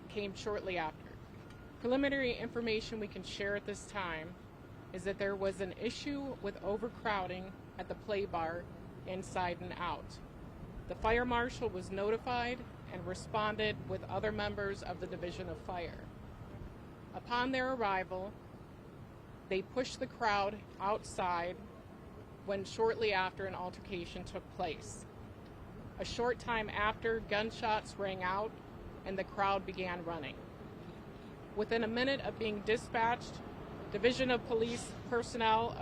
came shortly after. Preliminary information we can share at this time is that there was an issue with overcrowding at the Play Bar inside and out. The fire marshal was notified and responded with other members of the Division of Fire. Upon their arrival, they pushed the crowd outside when shortly after an altercation took place. A short time after, gunshots rang out and the crowd began running. Within a minute of being dispatched, Division of Police personnel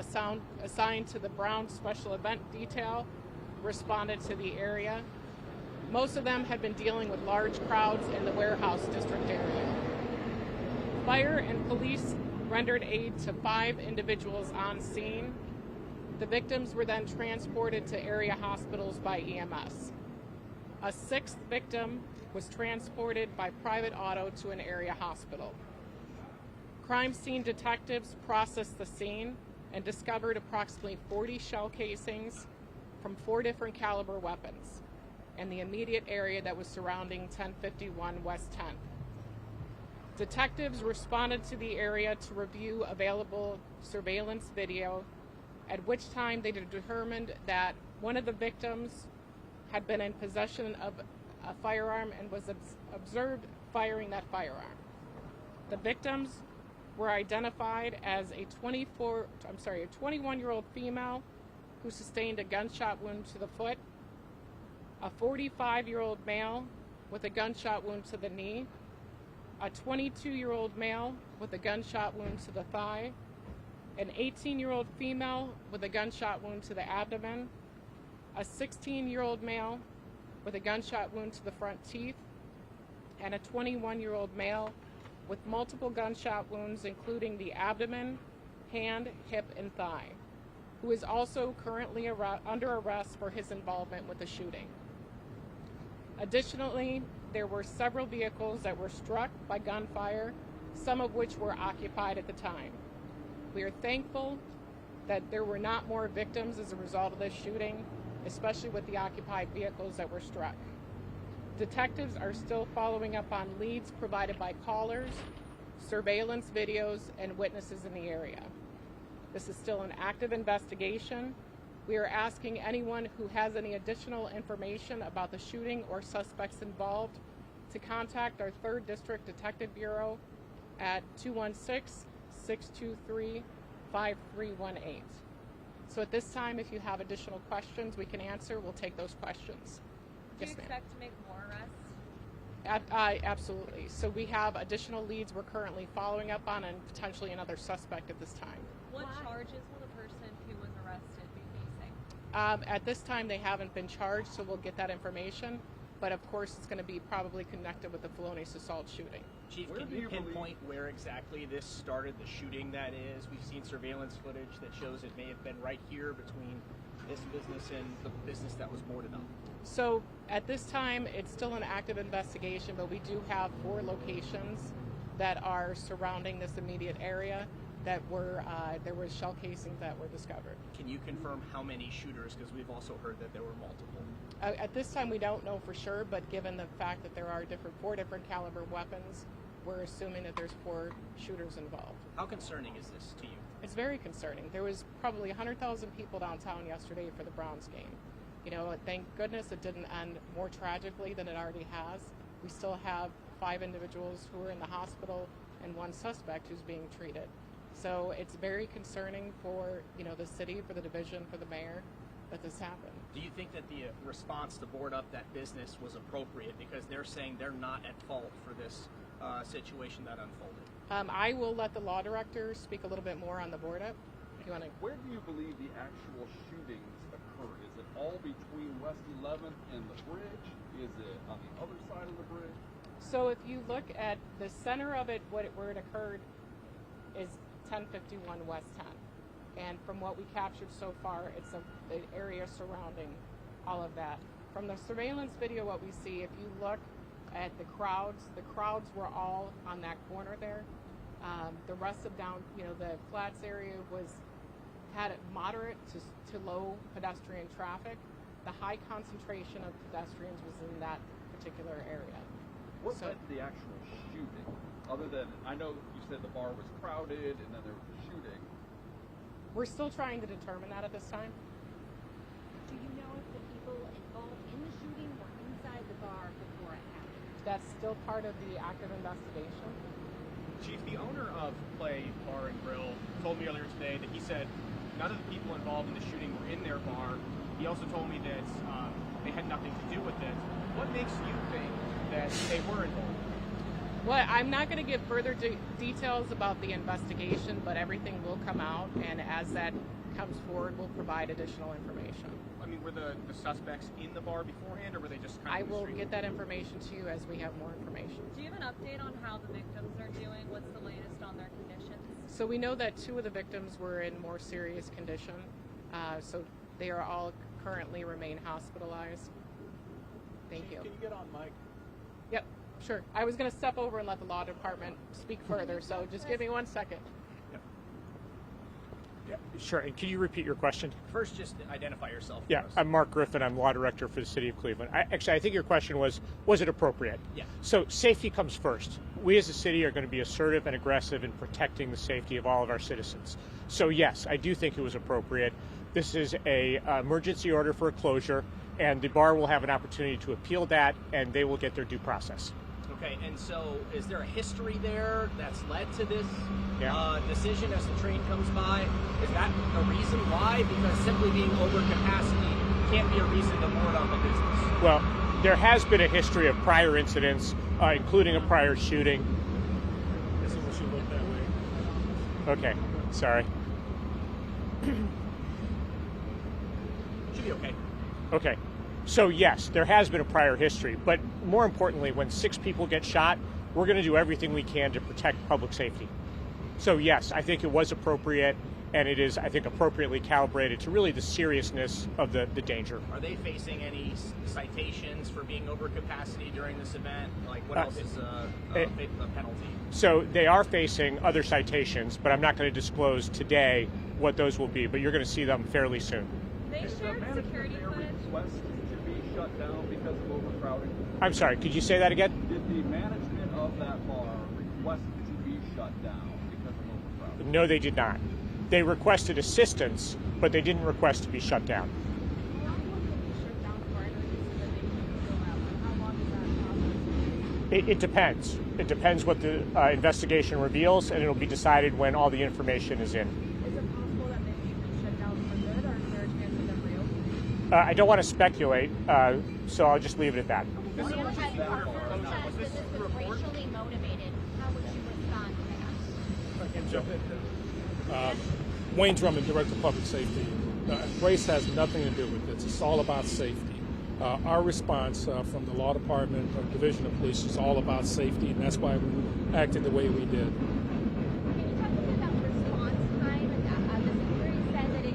assigned to the Brown Special Event Detail responded to the area. Most of them had been dealing with large crowds in the warehouse district area. Fire and police rendered aid to 5 individuals on scene. The victims were then transported to area hospitals by EMS. A 6th victim was transported by private auto to an area hospital. Crime scene detectives processed the scene and discovered approximately 40 shell casings from 4 different caliber weapons in the immediate area that was surrounding 1051 West 10th. Detectives responded to the area to review available surveillance video, at which time they determined that one of the victims had been in possession of a firearm and was observed firing that firearm. The victims were identified as a 21-year-old female who sustained a gunshot wound to the foot, a 45-year-old male with a gunshot wound to the knee, a 22-year-old male with a gunshot wound to the thigh, an 18-year-old female with a gunshot wound to the abdomen, a 16-year-old male with a gunshot wound to the front teeth, and a 21-year-old male with multiple gunshot wounds, including the abdomen, hand, hip, and thigh, who is also currently under arrest for his involvement with the shooting. Additionally, there were several vehicles that were struck by gunfire, some of which were occupied at the time. We are thankful that there were not more victims as a result of this shooting, especially with the occupied vehicles that were struck. Detectives are still following up on leads provided by callers, surveillance videos, and witnesses in the area. This is still an active investigation. We are asking anyone who has any additional information about the shooting or suspects involved to contact our 3rd District Detective Bureau at 216-623-5318. So at this time, if you have additional questions we can answer, we'll take those questions. Do you expect to make more arrests? Absolutely. So we have additional leads we're currently following up on and potentially another suspect at this time. What charges will the person who was arrested be facing? At this time, they haven't been charged, so we'll get that information. But of course, it's going to be probably connected with the Felonious assault shooting. Chief, can you pinpoint where exactly this started, the shooting that is? We've seen surveillance footage that shows it may have been right here between this business and the business that was boarded up. So at this time, it's still an active investigation, but we do have 4 locations that are surrounding this immediate area that were, there were shell casings that were discovered. Can you confirm how many shooters? Because we've also heard that there were multiple. At this time, we don't know for sure, but given the fact that there are 4 different caliber weapons, we're assuming that there's 4 shooters involved. How concerning is this to you? It's very concerning. There was probably 100,000 people downtown yesterday for the Browns game. You know, thank goodness it didn't end more tragically than it already has. We still have 5 individuals who are in the hospital and 1 suspect who's being treated. So it's very concerning for, you know, the city, for the division, for the mayor, that this happened. Do you think that the response to board up that business was appropriate? Because they're saying they're not at fault for this situation that unfolded. I will let the law director speak a little bit more on the board up. You want to? Where do you believe the actual shootings occurred? Is it all between West 11th and the bridge? Is it on the other side of the bridge? So if you look at the center of it, where it occurred is 1051 West 10th. And from what we captured so far, it's the area surrounding all of that. From the surveillance video, what we see, if you look at the crowds were all on that corner there. The rest of the flats area had moderate to low pedestrian traffic. The high concentration of pedestrians was in that particular area. What So- led to the actual shooting? Other than, I know you said the bar was crowded and then there was a shooting. We're still trying to determine that at this time. Do you know if the people involved in the shooting were inside the bar before it happened? That's still part of the active investigation. Chief, the owner of Play Bar and Grill told me earlier today that he said none of the people involved in the shooting were in their bar. He also told me that they had nothing to do with it. What makes you think that they were involved? Well, I'm not going to give further details about the investigation, but everything will come out, and as that comes forward, we'll provide additional information. I mean, were the suspects in the bar beforehand, or were they just kind I of in the will street? get that information to you as we have more information. Do you have an update on how the victims are doing? What's the latest on their conditions? So we know that 2 of the victims were in more serious condition, so they are all currently remain hospitalized. Thank you. Can you get on mic? Yep, sure. I was going to step over and let the law department speak further, so just give me 1 second. Yeah, sure. And can you repeat your question? First, just identify yourself. Yeah, for us. I'm Mark Griffin. I'm law director for the city of Cleveland. I think your question was it appropriate? Yeah. So safety comes first. We as a city are going to be assertive and aggressive in protecting the safety of all of our citizens. So yes, I do think it was appropriate. This is a emergency order for a closure, and the bar will have an opportunity to appeal that, and they will get their due process. Okay, and so is there a history there that's led to this Yeah. decision as the train comes by? Is that a reason why? Because simply being over capacity can't be a reason to board on the business. Well, there has been a history of prior incidents, including a prior shooting. This is what she looked that way. Okay, sorry. Should be okay. Okay. So yes, there has been a prior history, but more importantly, when 6 people get shot, we're going to do everything we can to protect public safety. So yes, I think it was appropriate, and it is, I think, appropriately calibrated to really the seriousness of the danger. Are they facing any citations for being over capacity during this event? Like, what else is a penalty? So they are facing other citations, but I'm not going to disclose today what those will be, but you're going to see them fairly soon. They Did the shared management security there footage. request to be shut down because of overcrowding? I'm sorry, could you say that again? Did the management of that bar request to be shut down because of overcrowding? No, they did not. They requested assistance, but they didn't request to be shut down. How long will it be shut down for? I know you said that they can go out, but how long is that process? It depends. It depends what the investigation reveals, and it'll be decided when all the information is in. Is it possible that maybe you can shut down for good, or is there a chance of them reopening? I don't want to speculate, so I'll just leave it at that. Well, you had that our report. first Was says this that this the was report? racially motivated. How would you respond to that? I can jump in. Wayne Drummond, Director of Public Safety. Race has nothing to do with this. It's all about safety. Our response from the Law Department or Division of Police is all about safety, and that's why we acted the way we did. Can you talk a bit about response time? The security said that it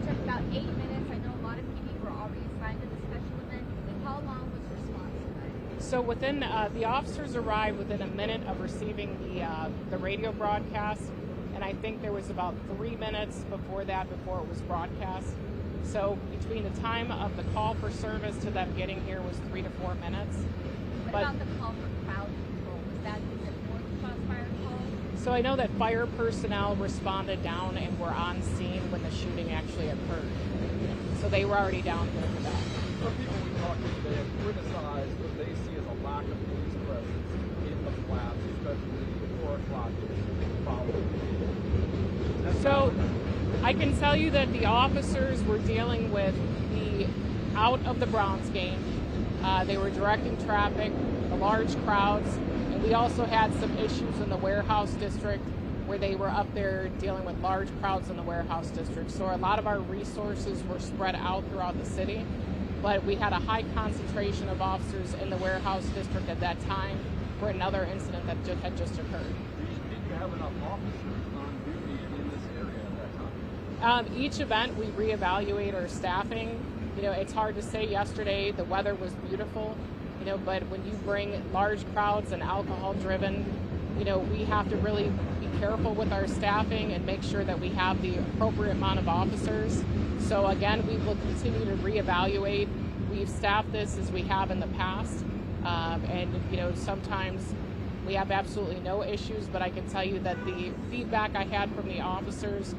took about 8 minutes. I know a lot of PD were already assigned to the special event. How long was response time? So within the officers arrived within a minute of receiving the radio broadcast, and I think there was about 3 minutes before it was broadcast. So between the time of the call for service to them getting here was 3 to 4 minutes. What about the call for crowd control? Was that before the shots fired call? So I know that fire personnel responded down and were on scene when the shooting actually occurred. So they were already down here for that. Some people we talked to today have criticized what they see as a lack of police presence in the flats, especially the 4 o'clock following. So I can tell you that the officers were dealing with the out of the Browns game. They were directing traffic, the large crowds, and we also had some issues in the warehouse district where they were up there dealing with large crowds in the warehouse district. So a lot of our resources were spread out throughout the city, but we had a high concentration of officers in the warehouse district at that time for another incident that had just occurred. Did you have enough officers on duty in this area at that time? Each event we reevaluate our staffing. You know, it's hard to say. Yesterday the weather was beautiful, you know, but when you bring large crowds and alcohol driven, you know, we have to really be careful with our staffing and make sure that we have the appropriate amount of officers. So again, we will continue to reevaluate. We've staffed this as we have in the past. And sometimes we have absolutely no issues, but I can tell you that the feedback I had from the officers,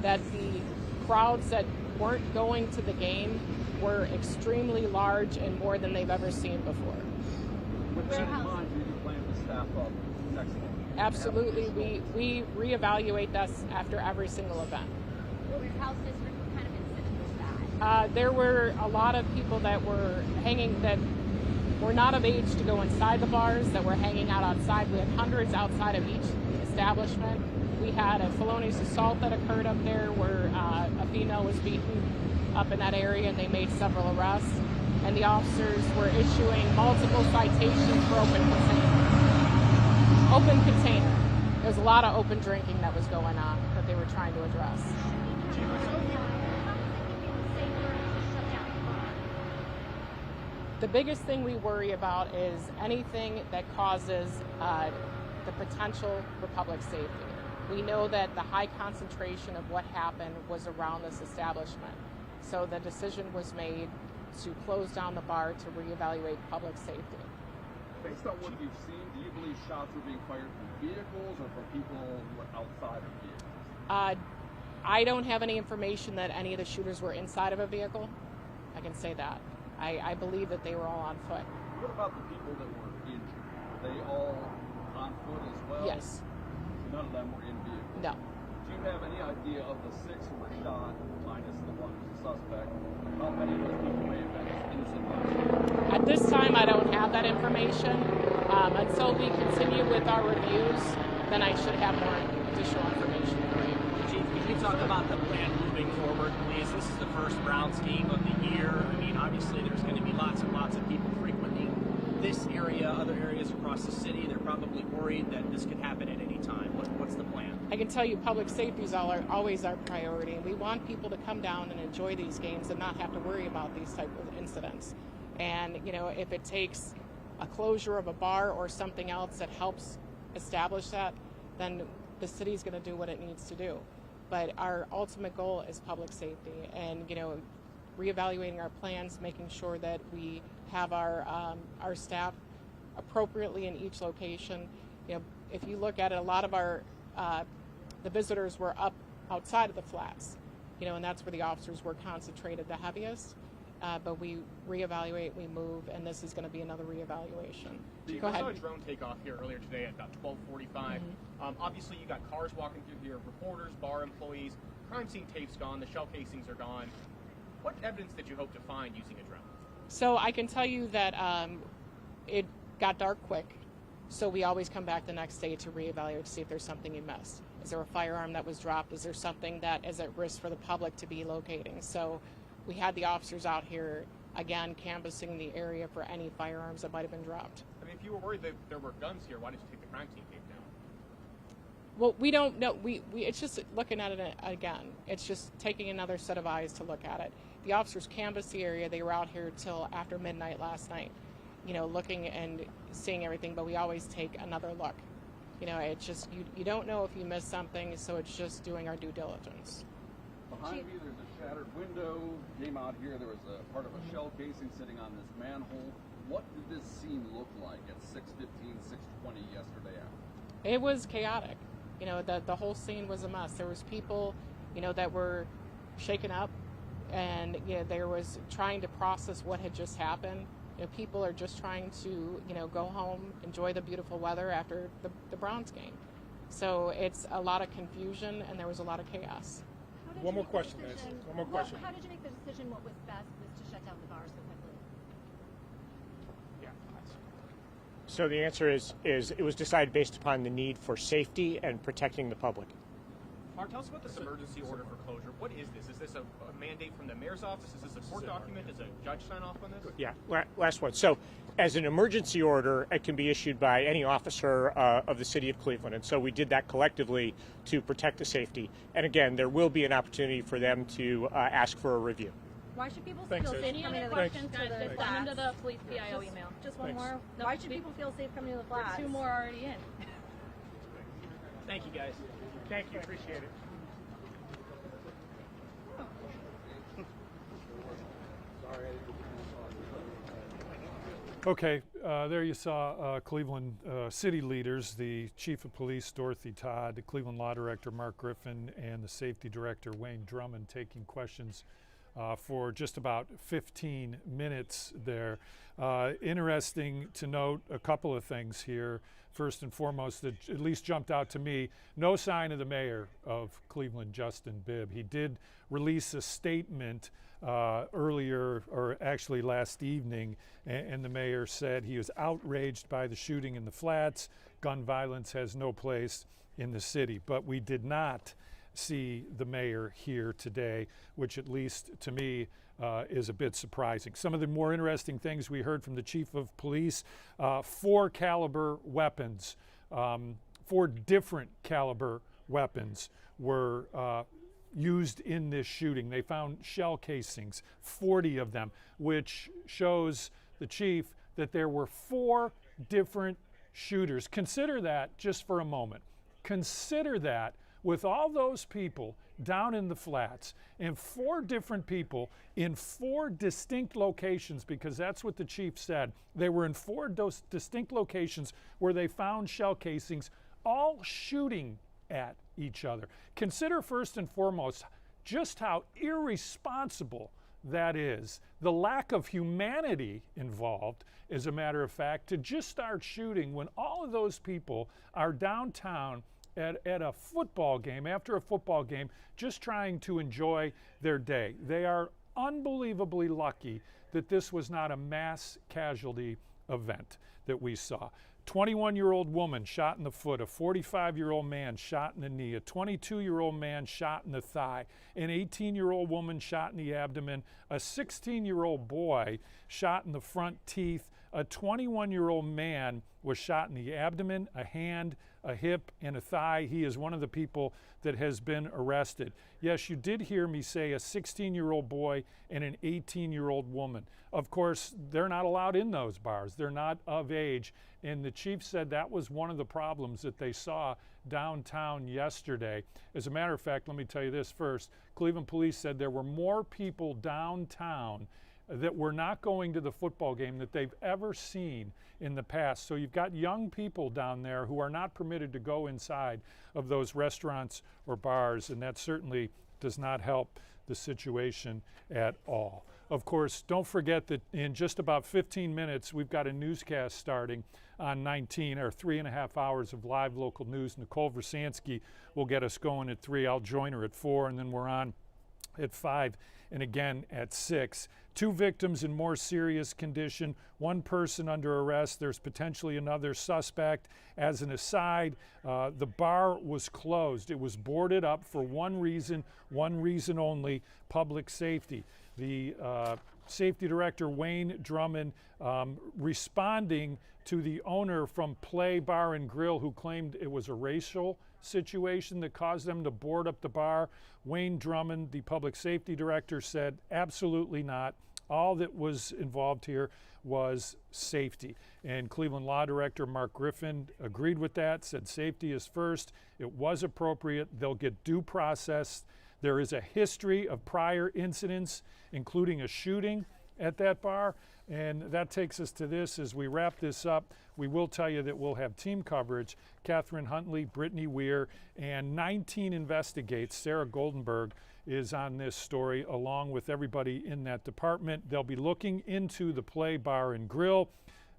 that the crowds that weren't going to the game were extremely large and more than they've ever seen before. With that in mind, do you plan to staff up next month? Absolutely. We reevaluate this after every single event. What house district kind of incident was that? There were a lot of people that were were not of age to go inside the bars, that were hanging out outside. We had hundreds outside of each establishment. We had a felonious assault that occurred up there where a female was beaten up in that area, and they made several arrests. And the officers were issuing multiple citations for open container. Open container. There's a lot of open drinking that was going on that they were trying to address. The biggest thing we worry about is anything that causes the potential for public safety. We know that the high concentration of what happened was around this establishment. So the decision was made to close down the bar to reevaluate public safety. Based on what you've seen, do you believe shots were being fired from vehicles or from people who were outside of vehicles? I don't have any information that any of the shooters were inside of a vehicle. I can say that. I believe that they were all on foot. What about the people that were injured? Were they all on foot as well? Yes. None of them were in vehicles? No. Do you have any idea of the 6 who were shot, minus the one who's a suspect, how many of those people may have been innocent bystanders? At this time, I don't have that information. Until we continue with our reviews, then I should have more additional information for you. Chief, can you talk about the plan moving forward, please? This is the first Browns game of the year. I mean, obviously, there's going to be lots and lots of people frequenting this area, other areas across the city. They're probably worried that this could happen at any time. What's the plan? I can tell you public safety is always our priority. We want people to come down and enjoy these games and not have to worry about these type of incidents. And, if it takes a closure of a bar or something else that helps establish that, then the city's going to do what it needs to do. But our ultimate goal is public safety and, reevaluating our plans, making sure that we have our staff appropriately in each location. If you look at it, a lot of our the visitors were up outside of the flats, and that's where the officers were concentrated the heaviest. But we reevaluate, we move, and this is going to be another reevaluation. Go ahead. I saw a drone take off here earlier today at about 12:45. Obviously, you got cars walking through here, reporters, bar employees. Crime scene tape's gone. The shell casings are gone. What evidence did you hope to find using a drone? So I can tell you that it got dark quick. So we always come back the next day to reevaluate to see if there's something you missed. Is there a firearm that was dropped? Is there something that is at risk for the public to be locating? So we had the officers out here, again, canvassing the area for any firearms that might have been dropped. I mean, if you were worried that there were guns here, why did you take the crime scene tape down? Well, we don't know. It's just looking at it again. It's just taking another set of eyes to look at it. The officers canvassed the area. They were out here till after midnight last night, looking and seeing everything, but we always take another look. It's just, you don't know if you missed something, so it's just doing our due diligence. Behind me, there's a shattered window. Came out here, there was a part of a shell casing sitting on this manhole. What did this scene look like at 6:15, 6:20 yesterday afternoon? It was chaotic. The whole scene was a mess. There was people, that were shaken up, and there was trying to process what had just happened. People are just trying to, go home, enjoy the beautiful weather after the Browns game. So it's a lot of confusion, and there was a lot of chaos. One more question, Nancy. One more question. How did you make the decision what was best was to shut down the bar so quickly? So the answer is it was decided based upon the need for safety and protecting the public. Mark, tell us about this emergency order for closure. What is this? Is this a mandate from the mayor's office? Is this a court document? Does a judge sign off on this? Yeah, last one. So as an emergency order, it can be issued by any officer of the city of Cleveland. And so we did that collectively to protect the safety. And again, there will be an opportunity for them to ask for a review. Why should people Thanks, feel Ed. safe Any coming other to questions? the Guys, flats? just send them to the police PIO email. Just one Thanks. more. No, Why should people feel safe coming to the flats? Two more already in. Thank you, guys. Thank you. Appreciate it. Okay, there you saw Cleveland city leaders, the Chief of Police Dorothy Todd, the Cleveland Law Director Mark Griffin, and the Safety Director Wayne Drummond taking questions for just about 15 minutes there. Interesting to note a couple of things here. First and foremost, that at least jumped out to me, no sign of the mayor of Cleveland, Justin Bibb. He did release a statement earlier, or actually last evening, and the mayor said he was outraged by the shooting in the Flats. Gun violence has no place in the city. But we did not see the mayor here today, which at least to me is a bit surprising. Some of the more interesting things we heard from the chief of police, 4 caliber weapons, 4 different caliber weapons were used in this shooting. They found shell casings, 40 of them, which shows the chief that there were 4 different shooters. Consider that just for a moment. Consider that with all those people down in the Flats and 4 different people in 4 distinct locations, because that's what the chief said. They were in 4 distinct locations where they found shell casings, all shooting at each other. Consider first and foremost just how irresponsible that is. The lack of humanity involved, as a matter of fact, to just start shooting when all of those people are downtown at a football game, after a football game, just trying to enjoy their day. They are unbelievably lucky that this was not a mass casualty event that we saw. 21-year-old woman shot in the foot, a 45-year-old man shot in the knee, a 22-year-old man shot in the thigh, an 18-year-old woman shot in the abdomen, a 16-year-old boy shot in the front teeth, a 21-year-old man was shot in the abdomen, a hand, a hip, and a thigh. He is one of the people that has been arrested. Yes, you did hear me say a 16-year-old boy and an 18-year-old woman. Of course, they're not allowed in those bars. They're not of age. And the chief said that was one of the problems that they saw downtown yesterday. As a matter of fact, let me tell you this first. Cleveland police said there were more people downtown that were not going to the football game that they've ever seen in the past. So you've got young people down there who are not permitted to go inside of those restaurants or bars, and that certainly does not help the situation at all. Of course, don't forget that in just about 15 minutes, we've got a newscast starting on 19, or 3.5 hours of live local news. Nicole Versansky will get us going at 3. I'll join her at 4, and then we're on at 5 and again at 6. 2 victims in more serious condition, 1 person under arrest. There's potentially another suspect. As an aside, the bar was closed. It was boarded up for one reason only: public safety. The Safety Director Wayne Drummond responding to the owner from Play Bar and Grill, who claimed it was a racial situation that caused them to board up the bar. Wayne Drummond, the Public Safety Director, said absolutely not. All that was involved here was safety. And Cleveland Law Director Mark Griffin agreed with that, said safety is first. It was appropriate. They'll get due process. There is a history of prior incidents, including a shooting at that bar. And that takes us to this. As we wrap this up, we will tell you that we'll have team coverage. Catherine Huntley, Brittany Weir, and 19 Investigates. Sarah Goldenberg is on this story, along with everybody in that department. They'll be looking into the Play Bar and Grill.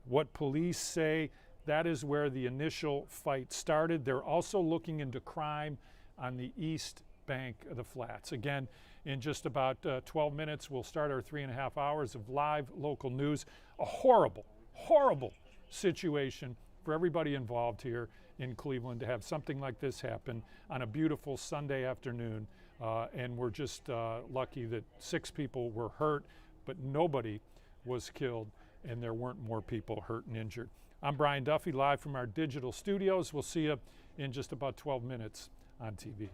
What police say, that is where the initial fight started. They're also looking into crime on the east bank of the Flats. Again, in just about 12 minutes, we'll start our 3.5 hours of live local news. A horrible, horrible situation for everybody involved here in Cleveland to have something like this happen on a beautiful Sunday afternoon. And we're just lucky that 6 people were hurt, but nobody was killed, and there weren't more people hurt and injured. I'm Brian Duffy, live from our digital studios. We'll see you in just about 12 minutes on TV.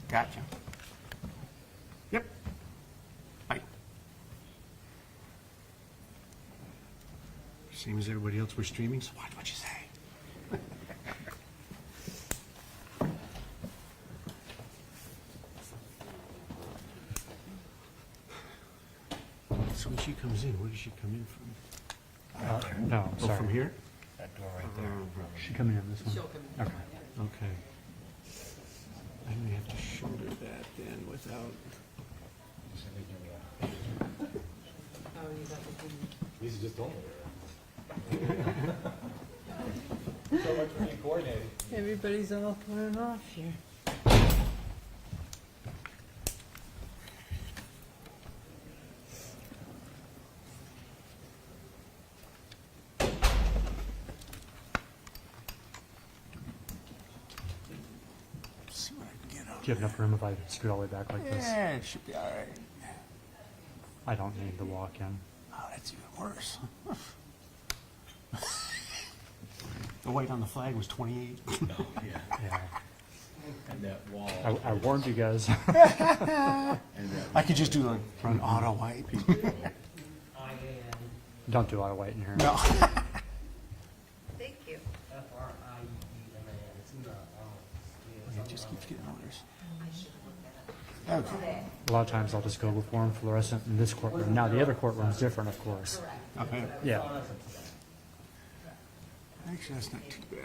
Gotcha. Yep. Bye. Same as everybody else, we're streaming, so watch what you say. So when she comes in, where does she come in from? No, Oh, sorry. from here? That door right there. She coming in this one? Okay. Okay. I may have to shoulder that then without. Lisa just told me. So much for being coordinated. Everybody's all pulling off here. See what I can get out. Do you have enough room if I scoot all the way back like this? Yeah, it should be all right. I don't need the walk in. Oh, that's even worse. The white on the flag was 28. Yeah. And that wall. I warned you guys. I could just do like run auto wipe. Don't do auto white in here. No. Thank you. It just keeps getting worse. Okay. A lot of times I'll just go with warm fluorescent in this courtroom. Now the other courtroom's different, of course. Okay. Yeah. Actually, that's not too bad.